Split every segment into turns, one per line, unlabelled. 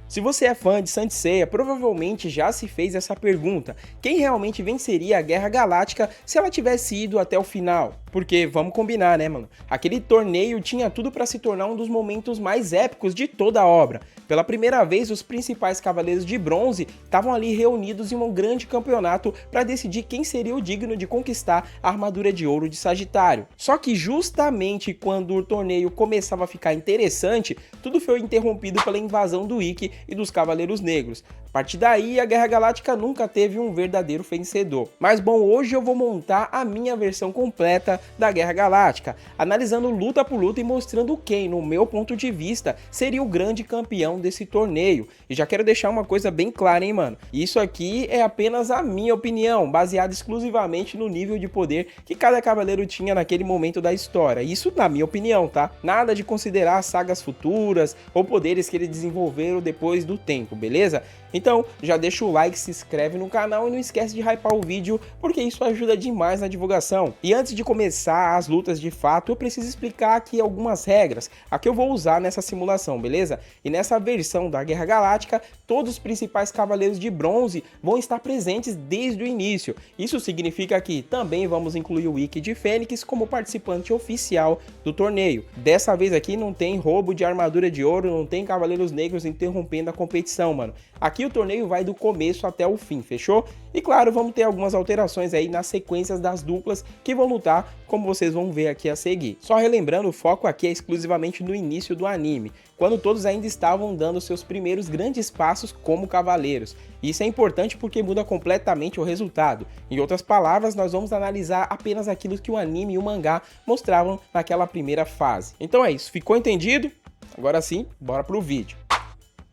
Se você é fã de Saint Seiya, provavelmente já se fez essa pergunta: quem realmente venceria a Guerra Galáctica se ela tivesse ido até o final? Porque, vamos combinar, né, mano? Aquele torneio tinha tudo para se tornar um dos momentos mais épicos de toda a obra. Pela primeira vez, os principais Cavaleiros de Bronze estavam ali reunidos em um grande campeonato para decidir quem seria o digno de conquistar a armadura de ouro de Sagitário. Só que justamente quando o torneio começava a ficar interessante, tudo foi interrompido pela invasão do Ikki e dos Cavaleiros Negros. A partir daí, a Guerra Galáctica nunca teve um verdadeiro vencedor. Mas bom, hoje eu vou montar a minha versão completa da Guerra Galáctica, analisando luta por luta e mostrando quem, no meu ponto de vista, seria o grande campeão desse torneio. E já quero deixar uma coisa bem clara, hein, mano? Isso aqui é apenas a minha opinião, baseada exclusivamente no nível de poder que cada cavaleiro tinha naquele momento da história. Isso na minha opinião, tá? Nada de considerar sagas futuras ou poderes que eles desenvolveram depois do tempo, beleza? Então, já deixa o like, se inscreve no canal e não esquece de hypar o vídeo, porque isso ajuda demais na divulgação. E antes de começar as lutas de fato, eu preciso explicar aqui algumas regras a que eu vou usar nessa simulação, beleza? E nessa versão da Guerra Galáctica, todos os principais Cavaleiros de Bronze vão estar presentes desde o início. Isso significa que também vamos incluir o Ikki de Fênix como participante oficial do torneio. Dessa vez aqui não tem roubo de armadura de ouro, não tem Cavaleiros Negros interrompendo a competição, mano. Aqui o torneio vai do começo até o fim, fechou? E claro, vamos ter algumas alterações aí nas sequências das duplas que vão lutar, como vocês vão ver aqui a seguir. Só relembrando, o foco aqui é exclusivamente no início do anime, quando todos ainda estavam dando seus primeiros grandes passos como cavaleiros. Isso é importante porque muda completamente o resultado. Em outras palavras, nós vamos analisar apenas aquilo que o anime e o mangá mostravam naquela primeira fase. Então é isso, ficou entendido? Agora sim, bora pro vídeo.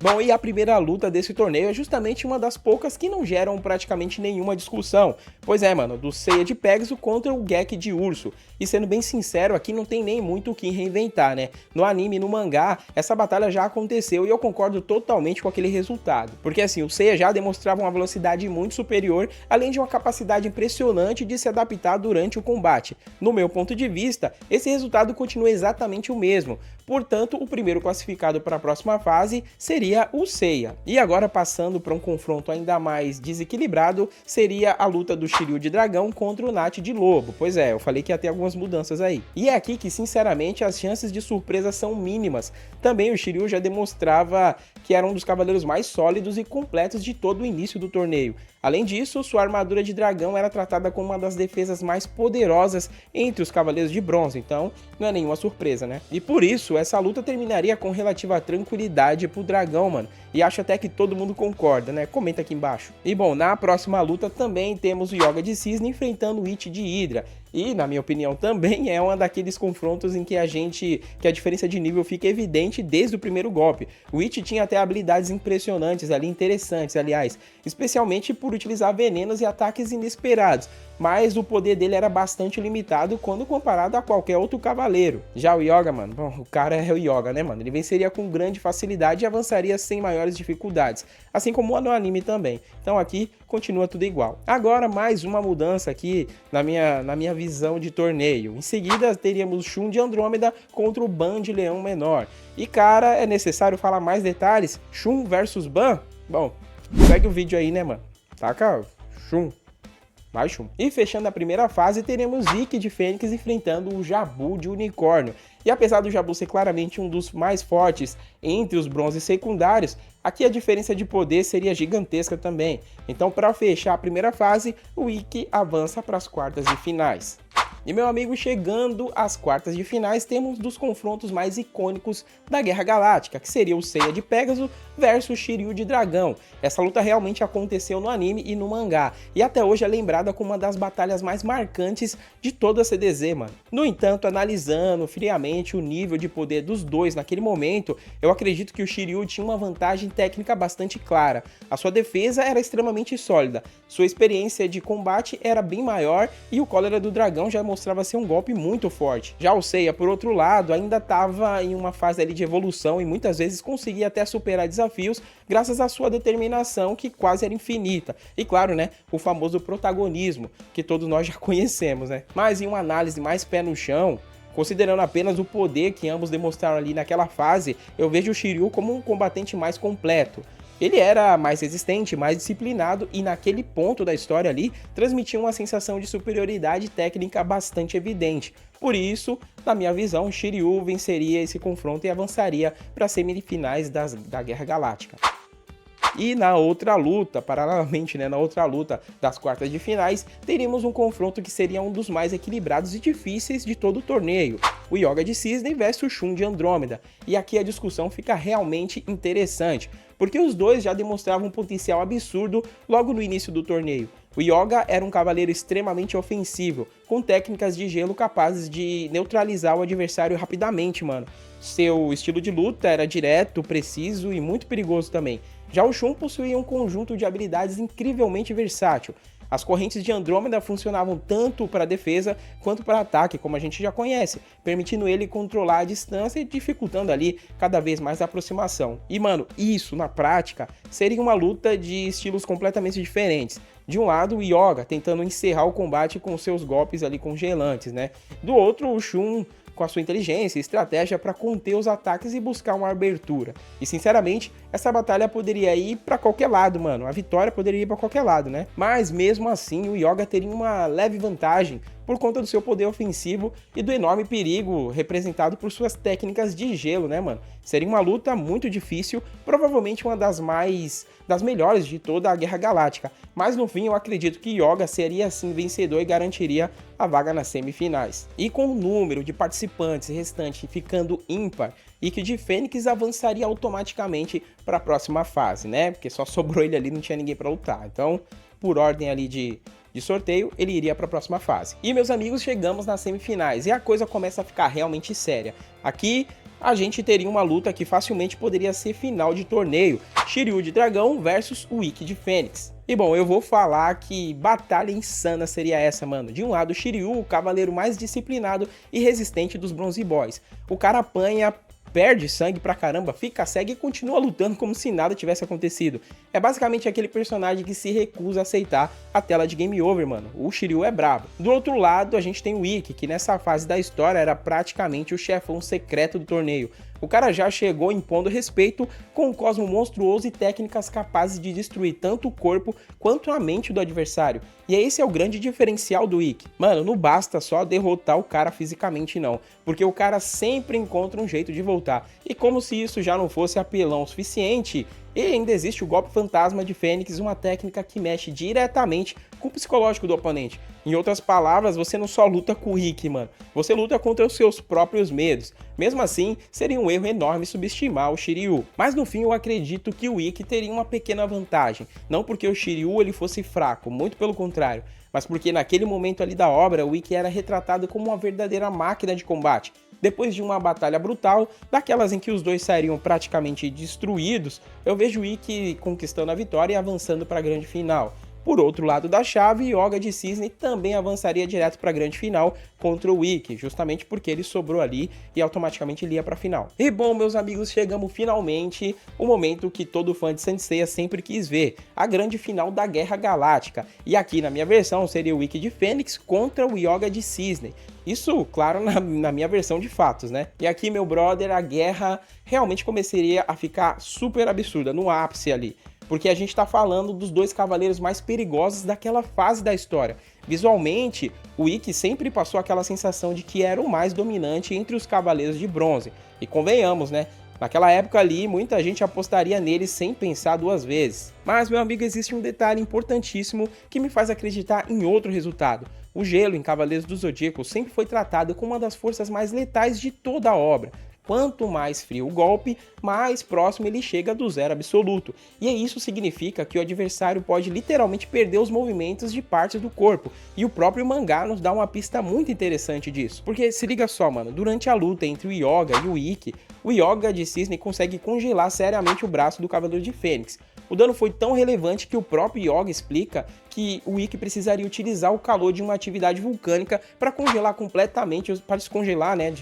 Bom, e a primeira luta desse torneio é justamente uma das poucas que não geram praticamente nenhuma discussão. Pois é, mano, do Seiya de Pégaso contra o Gek de Urso. E sendo bem sincero, aqui não tem nem muito o que reinventar, né? No anime e no mangá, essa batalha já aconteceu e eu concordo totalmente com aquele resultado. Porque assim, o Seiya já demonstrava uma velocidade muito superior, além de uma capacidade impressionante de se adaptar durante o combate. No meu ponto de vista, esse resultado continua exatamente o mesmo. Portanto, o primeiro classificado para a próxima fase seria o Seiya. E agora passando para um confronto ainda mais desequilibrado, seria a luta do Shiryu de Dragão contra o Nath de Lobo. Pois é, eu falei que ia ter algumas mudanças aí. E é aqui que, sinceramente, as chances de surpresa são mínimas. Também o Shiryu já demonstrava que era um dos cavaleiros mais sólidos e completos de todo o início do torneio. Além disso, sua armadura de dragão era tratada como uma das defesas mais poderosas entre os Cavaleiros de Bronze, então não é nenhuma surpresa, né? E por isso, essa luta terminaria com relativa tranquilidade pro dragão, mano. E acho até que todo mundo concorda, né? Comenta aqui embaixo. E bom, na próxima luta também temos o Yoga de Cisne enfrentando o It de Hydra. E, na minha opinião, também é um daqueles confrontos em que a diferença de nível fica evidente desde o primeiro golpe. O It tinha até habilidades impressionantes ali, interessantes, aliás, especialmente por utilizar venenos e ataques inesperados, mas o poder dele era bastante limitado quando comparado a qualquer outro cavaleiro. Já o Yoga, mano, bom, o cara é o Yoga, né, mano? Ele venceria com grande facilidade e avançaria sem maiores dificuldades, assim como no anime também. Então aqui continua tudo igual. Agora mais uma mudança aqui na minha visão de torneio. Em seguida teríamos Shun de Andrômeda contra o Ban de Leão Menor. E cara, é necessário falar mais detalhes? Shun versus Ban? Bom, segue o vídeo aí, né, mano? Taca Shun. Mais Shun. E fechando a primeira fase, teremos Ikki de Fênix enfrentando o Jabu de Unicórnio. E apesar do Jabu ser claramente um dos mais fortes entre os bronzes secundários, aqui a diferença de poder seria gigantesca também. Então, para fechar a primeira fase, o Ikki avança para as quartas de finais. E meu amigo, chegando às quartas de finais, temos dos confrontos mais icônicos da Guerra Galáctica, que seria o Seiya de Pégaso versus Shiryu de Dragão. Essa luta realmente aconteceu no anime e no mangá, e até hoje é lembrada como uma das batalhas mais marcantes de toda a CDZ, mano. No entanto, analisando friamente o nível de poder dos dois naquele momento, eu acredito que o Shiryu tinha uma vantagem técnica bastante clara. A sua defesa era extremamente sólida, sua experiência de combate era bem maior e o Cólera do Dragão já mostrava ser um golpe muito forte. Já o Seiya, por outro lado, ainda estava em uma fase ali de evolução e muitas vezes conseguia até superar desafios graças à sua determinação, que quase era infinita. E claro, né, o famoso protagonismo, que todos nós já conhecemos, né? Mas em uma análise mais pé no chão, Considerando apenas o poder que ambos demonstraram ali naquela fase, eu vejo o Shiryu como um combatente mais completo. Ele era mais resistente, mais disciplinado e naquele ponto da história ali, transmitia uma sensação de superioridade técnica bastante evidente. Por isso, na minha visão, Shiryu venceria esse confronto e avançaria para as semifinais da Guerra Galáctica. E na outra luta, paralelamente, né, na outra luta das quartas de finais, teríamos um confronto que seria um dos mais equilibrados e difíceis de todo o torneio. O Yoga de Cisne versus o Shun de Andrômeda. E aqui a discussão fica realmente interessante, porque os dois já demonstravam um potencial absurdo logo no início do torneio. O Yoga era um cavaleiro extremamente ofensivo, com técnicas de gelo capazes de neutralizar o adversário rapidamente, mano. Seu estilo de luta era direto, preciso e muito perigoso também. Já o Shun possuía um conjunto de habilidades incrivelmente versátil. As correntes de Andrômeda funcionavam tanto para defesa quanto para ataque, como a gente já conhece, permitindo ele controlar a distância e dificultando ali cada vez mais a aproximação. E mano, isso na prática seria uma luta de estilos completamente diferentes. De um lado, o Yoga tentando encerrar o combate com seus golpes ali congelantes, né? Do outro, o Shun com a sua inteligência e estratégia para conter os ataques e buscar uma abertura. E sinceramente, essa batalha poderia ir para qualquer lado, mano. A vitória poderia ir para qualquer lado, né? Mas mesmo assim, o Yoga teria uma leve vantagem por conta do seu poder ofensivo e do enorme perigo representado por suas técnicas de gelo, né, mano? Seria uma luta muito difícil, provavelmente uma das melhores de toda a Guerra Galáctica. Mas no fim eu acredito que Yoga seria sim vencedor e garantiria a vaga nas semifinais. E com o número de participantes restante ficando ímpar, Ikki de Fênix avançaria automaticamente para a próxima fase, né? Porque só sobrou ele ali, não tinha ninguém para lutar. Então, por ordem ali de sorteio, ele iria para a próxima fase. E meus amigos, chegamos nas semifinais e a coisa começa a ficar realmente séria. Aqui a gente teria uma luta que facilmente poderia ser final de torneio, Shiryu de Dragão versus o Ikki de Fênix. E bom, eu vou falar que batalha insana seria essa, mano. De um lado, o Shiryu, o cavaleiro mais disciplinado e resistente dos Bronze Boys. O cara apanha, perde sangue pra caramba, fica cego e continua lutando como se nada tivesse acontecido. É basicamente aquele personagem que se recusa a aceitar a tela de game over, mano. O Shiryu é brabo. Do outro lado, a gente tem o Ikki, que nessa fase da história era praticamente o chefão secreto do torneio. O cara já chegou impondo respeito com um cosmo monstruoso e técnicas capazes de destruir tanto o corpo quanto a mente do adversário. E esse é o grande diferencial do Ikki. Mano, não basta só derrotar o cara fisicamente não, porque o cara sempre encontra um jeito de voltar. E como se isso já não fosse apelão o suficiente, e ainda existe o golpe fantasma de Fênix, uma técnica que mexe diretamente com o psicológico do oponente. Em outras palavras, você não só luta com o Ikki, mano, você luta contra os seus próprios medos. Mesmo assim, seria um erro enorme subestimar o Shiryu. Mas no fim eu acredito que o Ikki teria uma pequena vantagem. Não porque o Shiryu ele fosse fraco, muito pelo contrário. Mas porque naquele momento ali da obra, o Ikki era retratado como uma verdadeira máquina de combate. Depois de uma batalha brutal, daquelas em que os dois sairiam praticamente destruídos, eu vejo o Ikki conquistando a vitória e avançando para a grande final. Por outro lado da chave, Yoga de Cisne também avançaria direto para a grande final contra o Ikki, justamente porque ele sobrou ali e automaticamente ele ia para a final. E bom, meus amigos, chegamos finalmente o momento que todo fã de Saint Seiya sempre quis ver, a grande final da Guerra Galáctica. E aqui na minha versão seria o Ikki de Fênix contra o Yoga de Cisne. Isso, claro, na minha versão de fatos, né? E aqui, meu brother, a guerra realmente começaria a ficar super absurda, no ápice ali. Porque a gente tá falando dos dois cavaleiros mais perigosos daquela fase da história. Visualmente, o Ikki sempre passou aquela sensação de que era o mais dominante entre os cavaleiros de bronze. E convenhamos, né? Naquela época ali, muita gente apostaria nele sem pensar duas vezes. Mas, meu amigo, existe um detalhe importantíssimo que me faz acreditar em outro resultado. O gelo em Cavaleiros do Zodíaco sempre foi tratado como uma das forças mais letais de toda a obra. Quanto mais frio o golpe, mais próximo ele chega do zero absoluto. E isso significa que o adversário pode literalmente perder os movimentos de partes do corpo. E o próprio mangá nos dá uma pista muito interessante disso. Porque se liga só, mano, durante a luta entre o Yoga e o Ikki, o Yoga de Cisne consegue congelar seriamente o braço do Cavaleiro de Fênix. O dano foi tão relevante que o próprio Yoga explica que o Ikki precisaria utilizar o calor de uma atividade vulcânica para congelar completamente, para descongelar, né,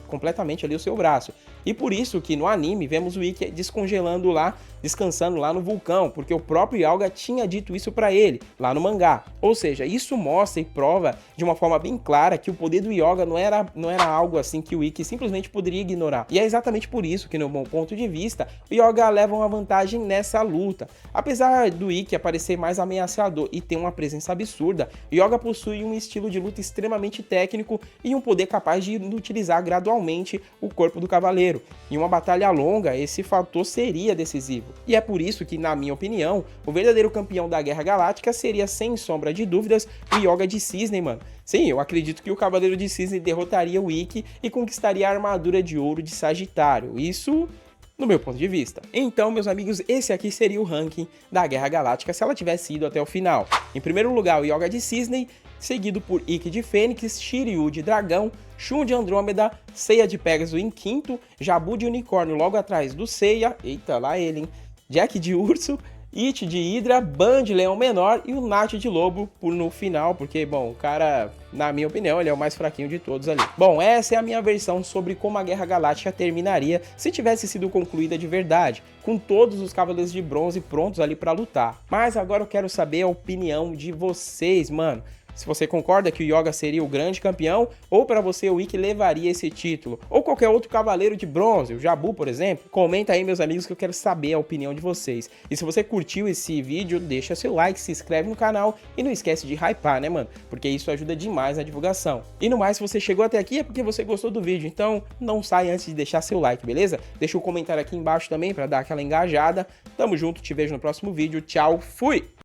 completamente ali o seu braço. E por isso que no anime vemos o Ikki descongelando lá, descansando lá no vulcão, porque o próprio Hyuga tinha dito isso pra ele, lá no mangá. Ou seja, isso mostra e prova de uma forma bem clara que o poder do Hyuga não era algo assim que o Ikki simplesmente poderia ignorar. E é exatamente por isso que, no meu ponto de vista, o Hyuga leva uma vantagem nessa luta. Apesar do Ikki aparecer mais ameaçador e ter uma presença absurda, o Hyuga possui um estilo de luta extremamente técnico e um poder capaz de utilizar gradualmente o corpo do cavaleiro. Em uma batalha longa, esse fator seria decisivo. E é por isso que, na minha opinião, o verdadeiro campeão da Guerra Galáctica seria, sem sombra de dúvidas, o Hyuga de Cisne, mano. Sim, eu acredito que o Cavaleiro de Cisne derrotaria o Ikki e conquistaria a armadura de ouro de Sagitário. Isso no meu ponto de vista. Então, meus amigos, esse aqui seria o ranking da Guerra Galáctica se ela tivesse ido até o final. Em primeiro lugar, o Hyuga de Cisne, seguido por Ikki de Fênix, Shiryu de Dragão, Shun de Andrômeda, Seiya de Pégaso em quinto, Jabu de Unicórnio logo atrás do Seiya, eita, lá ele, hein? Jack de Urso, It de Hydra, Ban de Leão Menor e o Nath de Lobo no final, porque, bom, o cara, na minha opinião, ele é o mais fraquinho de todos ali. Bom, essa é a minha versão sobre como a Guerra Galáctica terminaria se tivesse sido concluída de verdade, com todos os Cavaleiros de Bronze prontos ali pra lutar. Mas agora eu quero saber a opinião de vocês, mano. Se você concorda que o Hyuga seria o grande campeão, ou para você o Ikki levaria esse título, ou qualquer outro cavaleiro de bronze, o Jabu, por exemplo, comenta aí, meus amigos, que eu quero saber a opinião de vocês. E se você curtiu esse vídeo, deixa seu like, se inscreve no canal e não esquece de hypar, né, mano? Porque isso ajuda demais na divulgação. E no mais, se você chegou até aqui é porque você gostou do vídeo, então não sai antes de deixar seu like, beleza? Deixa um comentário aqui embaixo também para dar aquela engajada. Tamo junto, te vejo no próximo vídeo. Tchau, fui!